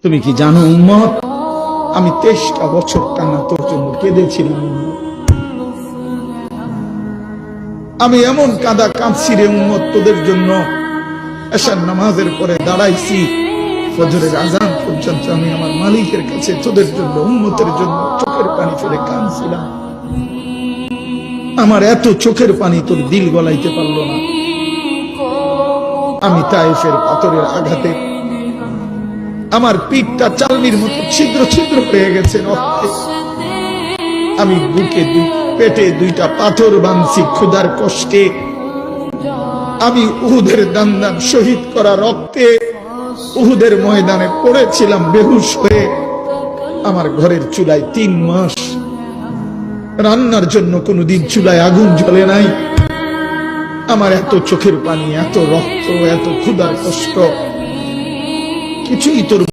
তুমি কি জানো উম্মত, আমি 23টা বছর টানা তোর জন্য কেঁদেছিলাম। আমি এমন কাঁদা কাঁদছি রে উম্মত তোদের জন্য, এশার নামাজের পরে দাঁড়াইছি, ফজরের আজান পর্যন্ত আমি আমার মালিকের কাছে তোদের জন্য, উম্মতের জন্য চোখের পানি ফেলে কাঁদছিলাম। আমার এত চোখের পানি তোর দিল গলাইতে পারলো না। আমি তায়েফের পাথরের আঘাতে আমার পিঠটা চালনির মতো ছিদ্র ছিদ্র হয়ে গেছে রক্তে। আমি বুকে পেটে 2টা পাথর বাঁধছি ক্ষুধার কষ্টে। আমি উহুদের দান্দান শহীদ করা রক্তে উহুদের ময়দানে পড়েছিলাম বেহুশ হয়ে। আমার ঘরের চুলায় 3 মাস রান্নার জন্য কোনোদিন চুলায় আগুন জ্বলে নাই। আমার এত চোখের পানি, এত রক্ত, এত ক্ষুধার কষ্ট কিছুই তোর